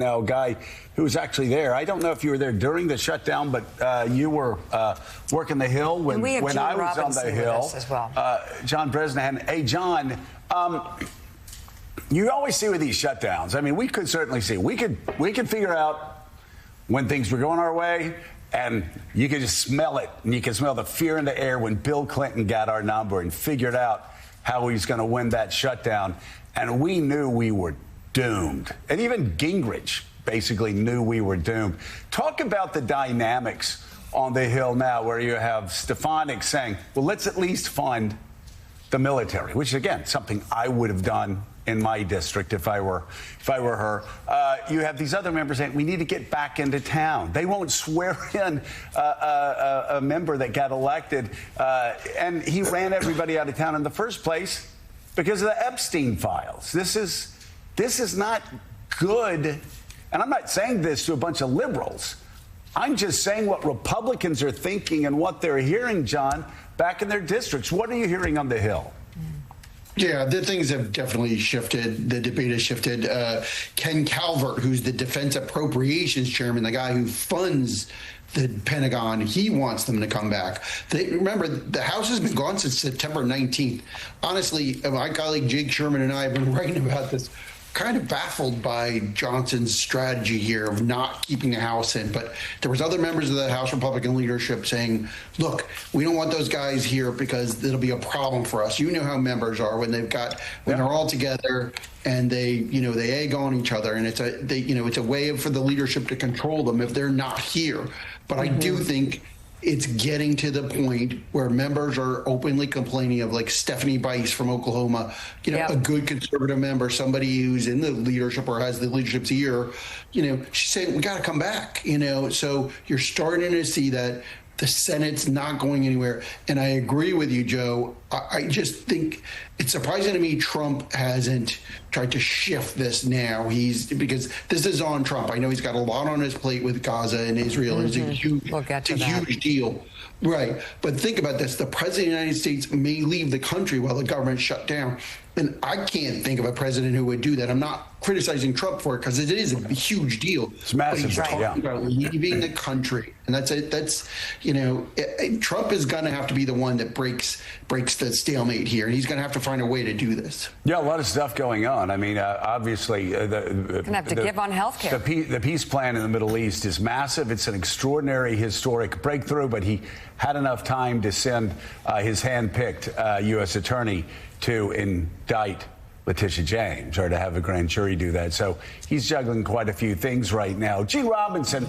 Now, a guy who was actually there. I don't know if you were there during the shutdown, but you were working the Hill when I was on the Hill. As well. John Bresnahan. Hey, John, you always see with these shutdowns. I mean, we could certainly see. We could figure out when things were going our way, and you could just smell it, and you could smell the fear in the air when Bill Clinton got our number and figured out how he was going to win that shutdown, and we knew we were doomed. And even Gingrich basically knew we were doomed. Talk about the dynamics on the Hill now, where you have Stefanik saying, well, let's at least fund the military, which, again, something I would have done in my district if I were her. You have these other members saying we need to get back into town. They won't swear in a member that got elected, and he ran everybody out of town in the first place because of the Epstein files. This is not good, and I'm not saying this to a bunch of liberals. I'm just saying what Republicans are thinking and what they're hearing, John, back in their districts. What are you hearing on the Hill? Yeah, the things have definitely shifted. The debate has shifted. Ken Calvert, who's the Defense Appropriations Chairman, the guy who funds the Pentagon, he wants them to come back. Remember, the House has been gone since September 19th. Honestly, my colleague Jake Sherman and I have been writing about this, kind of baffled by Johnson's strategy here of not keeping the House in. But there was other members of the House Republican leadership saying, look, we don't want those guys here because it'll be a problem for us. You know how members are when they're all together and they egg on each other, and it's a way for the leadership to control them if they're not here. But I do think it's getting to the point where members are openly complaining of, like Stephanie Bice from Oklahoma, a good conservative member, somebody who's in the leadership or has the leadership's ear, she's saying, we got to come back, so you're starting to see that the Senate's not going anywhere. And I agree with you, Joe. I just think it's surprising to me Trump hasn't tried to shift this now. Because this is on Trump. I know he's got a lot on his plate with Gaza and Israel. It's a huge deal. Right. But think about this. The president of the United States may leave the country while the government's shut down. And I can't think of a president who would do that. I'm not criticizing Trump for it because it is a huge deal. It's massive. But he's talking about leaving the country. And that's it. Trump is going to have to be the one that breaks the stalemate here. And he's going to have to find a way to do this. Yeah, a lot of stuff going on. I mean, obviously, going to have to give on health care. The peace plan in the Middle East is massive. It's an extraordinary, historic breakthrough, but he had enough time to send his hand-picked U.S. attorney to indict Letitia James, or to have a grand jury do that. So he's juggling quite a few things right now. Gene Robinson.